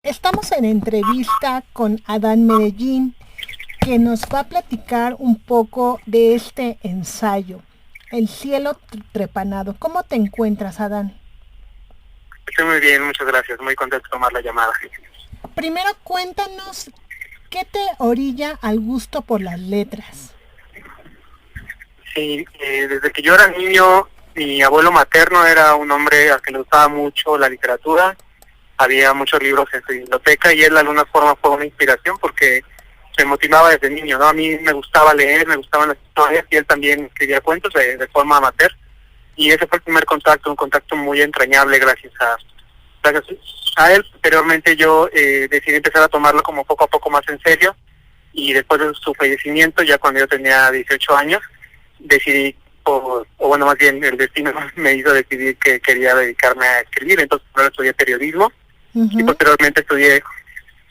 Estamos en entrevista con Adán Medellín, que nos va a platicar un poco de este ensayo, El cielo trepanado. ¿Cómo te encuentras, Adán? Estoy muy bien, muchas gracias. Muy contento de tomar la llamada. Primero cuéntanos, ¿qué te orilla al gusto por las letras? Sí, desde que yo era niño, mi abuelo materno era un hombre al que le gustaba mucho la literatura. Había muchos libros en su biblioteca y él de alguna forma fue una inspiración porque me motivaba desde niño, ¿no? A mí me gustaba leer, me gustaban las historias y él también escribía cuentos de forma amateur. Y ese fue el primer contacto, un contacto muy entrañable gracias a él. Posteriormente yo decidí empezar a tomarlo como poco a poco más en serio y después de su fallecimiento, ya cuando yo tenía 18 años, decidí, o bueno, más bien el destino me hizo decidir que quería dedicarme a escribir. Entonces primero estudié periodismo y posteriormente estudié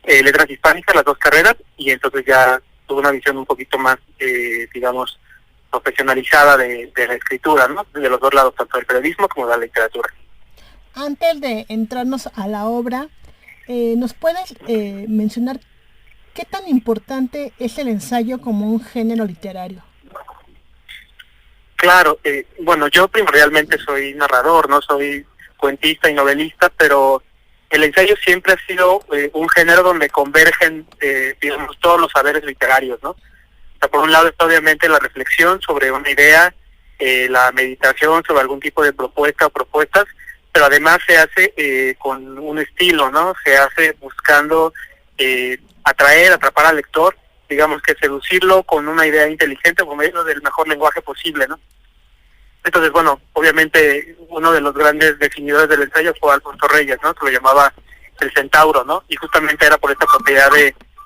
letras hispánicas, las dos carreras, y entonces ya tuve una visión un poquito más, digamos, profesionalizada de la escritura, ¿no? De los dos lados, tanto del periodismo como de la literatura. Antes de entrarnos a la obra, ¿nos puedes mencionar qué tan importante es el ensayo como un género literario? Claro, bueno, yo primordialmente soy narrador, no soy cuentista y novelista, pero el ensayo siempre ha sido un género donde convergen, digamos, todos los saberes literarios, ¿no? O sea, por un lado está obviamente la reflexión sobre una idea, la meditación sobre algún tipo de propuesta o propuestas, pero además se hace con un estilo, ¿no? Se hace buscando atrapar al lector, digamos que seducirlo con una idea inteligente por medio del mejor lenguaje posible, ¿no? Entonces, bueno, obviamente uno de los grandes definidores del ensayo fue Alfonso Reyes, ¿no? Que lo llamaba el centauro, ¿no? Y justamente era por esta propiedad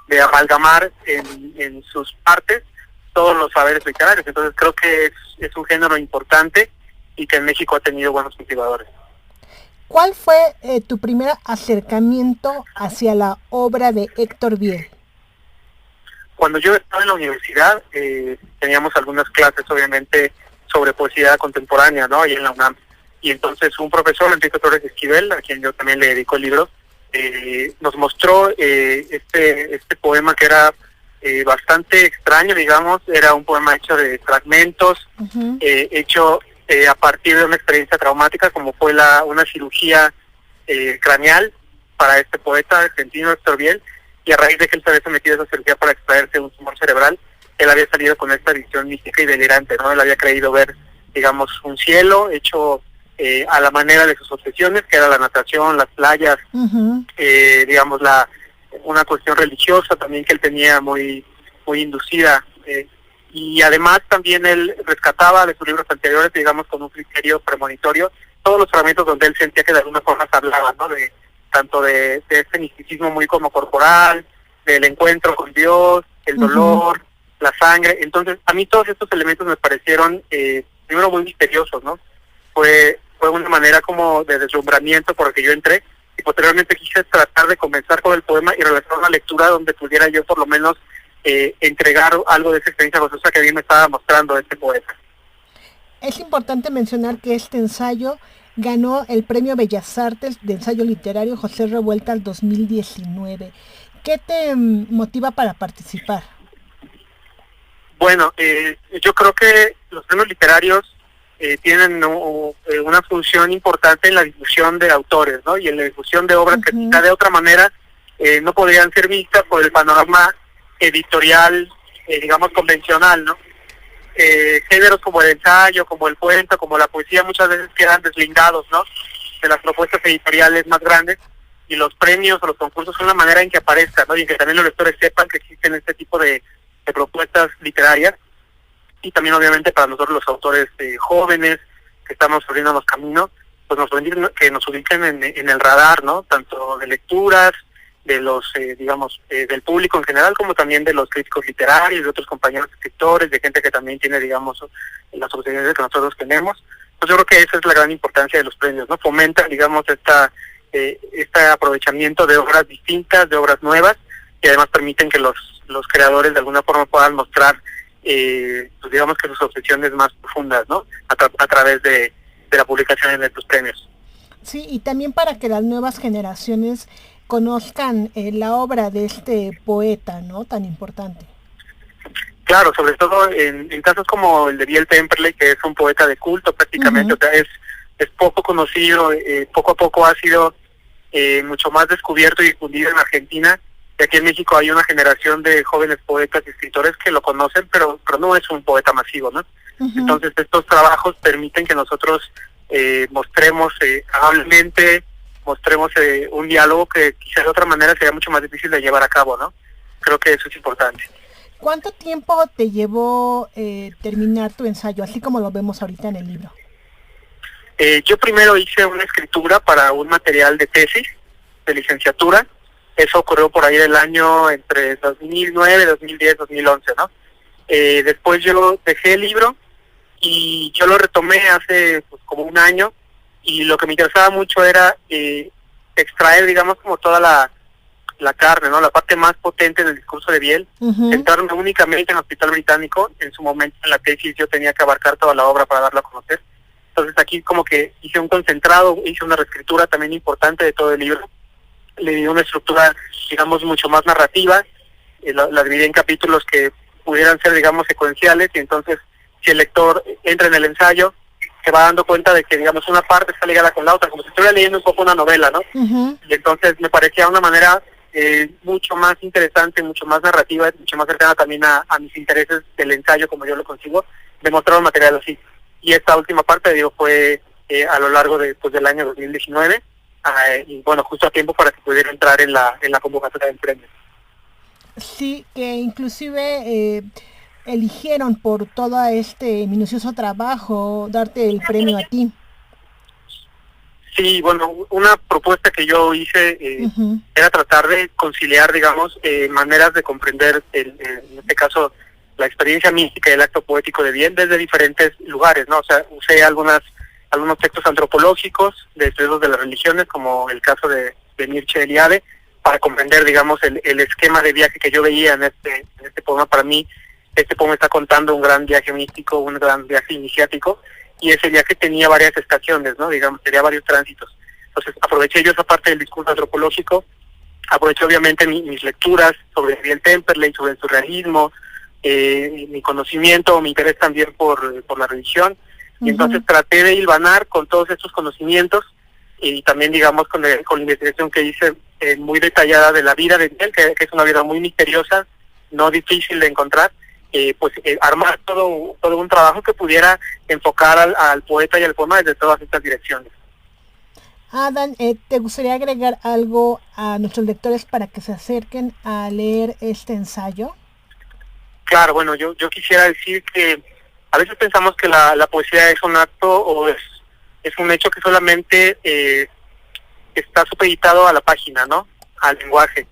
de amalgamar en sus partes todos los saberes literarios. Entonces creo que es un género importante y que en México ha tenido buenos cultivadores. ¿Cuál fue tu primer acercamiento hacia la obra de Héctor Biel? Cuando yo estaba en la universidad, teníamos algunas clases, obviamente, sobre poesía contemporánea, ¿no? Ahí en la UNAM. Y entonces un profesor, Enrique Torres Esquivel, a quien yo también le dedico el libro, nos mostró este poema que era bastante extraño, digamos. Era un poema hecho de fragmentos, hecho a partir de una experiencia traumática como fue una cirugía craneal para este poeta argentino Héctor Biel, y a raíz de que él se había sometido a esa cirugía para extraerse un tumor cerebral, él había salido con esta visión mística y delirante, ¿no? Él había creído ver, digamos, un cielo hecho a la manera de sus obsesiones, que era la natación, las playas, digamos, una cuestión religiosa también que él tenía muy inducida, y además también él rescataba de sus libros anteriores, digamos, con un criterio premonitorio, todos los fragmentos donde él sentía que de alguna forma se hablaba, ¿no? Tanto de este misticismo muy como corporal, del encuentro con Dios, el dolor, la sangre. Entonces, a mí todos estos elementos me parecieron, primero, muy misteriosos, ¿no? Fue una manera como de deslumbramiento por el que yo entré, y posteriormente quise tratar de comenzar con el poema y realizar una lectura donde pudiera yo por lo menos entregar algo de esa experiencia gozosa que a mí me estaba mostrando este poeta. Es importante mencionar que este ensayo ganó el Premio Bellas Artes de Ensayo Literario José Revueltas 2019. ¿Qué te motiva para participar? Bueno, yo creo que los premios literarios tienen una función importante en la difusión de autores, ¿no? Y en la difusión de obras que quizá de otra manera no podrían ser vistas por el panorama editorial, digamos, convencional, ¿no? Géneros como el ensayo, como el cuento, como la poesía muchas veces quedan deslindados, ¿no? De las propuestas editoriales más grandes, y los premios o los concursos son la manera en que aparezcan, ¿no? Y en que también los lectores sepan que existen este tipo de propuestas literarias, y también obviamente para nosotros los autores jóvenes que estamos abriendo los caminos, pues que nos ubiquen en el radar, ¿no? Tanto de lecturas, de los, digamos, del público en general, como también de los críticos literarios, de otros compañeros escritores, de gente que también tiene, digamos, las oportunidades que nosotros tenemos. Pues yo creo que esa es la gran importancia de los premios, ¿no? Fomentan, digamos, este aprovechamiento de obras distintas, de obras nuevas, y además permiten que los creadores de alguna forma puedan mostrar, pues digamos que sus obsesiones más profundas, ¿no? A través de la publicación de estos premios. Sí, y también para que las nuevas generaciones conozcan la obra de este poeta, ¿no? Tan importante. Claro, sobre todo en casos como el de Biel Temperley, que es un poeta de culto prácticamente, o sea, es poco conocido, poco a poco ha sido mucho más descubierto y difundido en Argentina. Y aquí en México hay una generación de jóvenes poetas y escritores que lo conocen, pero no es un poeta masivo, ¿no? Entonces estos trabajos permiten que nosotros mostremos amablemente, mostremos un diálogo que quizás de otra manera sería mucho más difícil de llevar a cabo, ¿no? Creo que eso es importante. ¿Cuánto tiempo te llevó terminar tu ensayo, así como lo vemos ahorita en el libro? Yo primero hice una escritura para un material de tesis, de licenciatura. Eso ocurrió por ahí del año entre 2009, 2010, 2011, ¿no? Después yo dejé el libro y yo lo retomé hace pues, como un año, y lo que me interesaba mucho era extraer, digamos, como toda la carne, ¿no? La parte más potente del discurso de Biel, centrarme únicamente en el Hospital Británico. En su momento en la tesis yo tenía que abarcar toda la obra para darla a conocer. Entonces aquí como que hice un concentrado, hice una reescritura también importante de todo el libro. Le di una estructura, digamos, mucho más narrativa, la dividí en capítulos que pudieran ser, digamos, secuenciales, y entonces si el lector entra en el ensayo, se va dando cuenta de que, digamos, una parte está ligada con la otra, como si estuviera leyendo un poco una novela, ¿no? Y entonces me parecía una manera mucho más interesante, mucho más narrativa, mucho más cercana también a mis intereses del ensayo, como yo lo consigo, de mostrar un material así. Y esta última parte, digo, fue a lo largo de, pues, del año 2019, y bueno, justo a tiempo para que pudiera entrar en la convocatoria del premio. Sí, que inclusive eligieron por todo este minucioso trabajo darte el premio a ti. Sí, bueno, una propuesta que yo hice era tratar de conciliar, digamos, maneras de comprender, en este caso, la experiencia mística y el acto poético de Biel desde diferentes lugares, ¿no? O sea, usé algunos textos antropológicos de estudios de las religiones, como el caso de Mircea Eliade, para comprender, digamos, el esquema de viaje que yo veía en este poema. Para mí, este poema está contando un gran viaje místico, un gran viaje iniciático, y ese viaje tenía varias estaciones, ¿no? Digamos, tenía varios tránsitos. Entonces, aproveché yo esa parte del discurso antropológico, aproveché obviamente mis lecturas sobre Biel Temperley, sobre el surrealismo, mi conocimiento, mi interés también por la religión, y entonces traté de hilvanar con todos estos conocimientos, y también, digamos, con la investigación que hice muy detallada de la vida de Biel, que es una vida muy misteriosa, no difícil de encontrar, armar todo un trabajo que pudiera enfocar al poeta y al poema desde todas estas direcciones. Adán, ¿te gustaría agregar algo a nuestros lectores para que se acerquen a leer este ensayo? Claro, bueno, yo quisiera decir que a veces pensamos que la poesía es un acto o es un hecho que solamente está supeditado a la página, ¿no? Al lenguaje.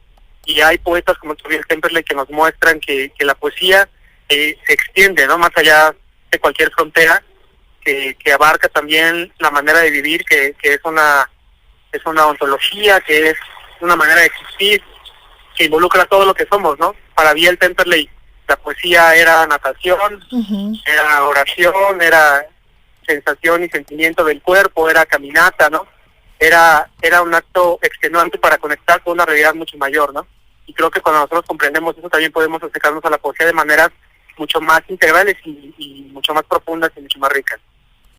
Y hay poetas como Biel Temperley que nos muestran que la poesía se extiende, ¿no? Más allá de cualquier frontera, que abarca también la manera de vivir, que es una ontología, que es una manera de existir, que involucra todo lo que somos, ¿no? Para Biel Temperley la poesía era natación, era oración, era sensación y sentimiento del cuerpo, era caminata, ¿no? Era un acto extenuante para conectar con una realidad mucho mayor, ¿no? Y creo que cuando nosotros comprendemos eso, también podemos acercarnos a la poesía de maneras mucho más integrales y mucho más profundas y mucho más ricas.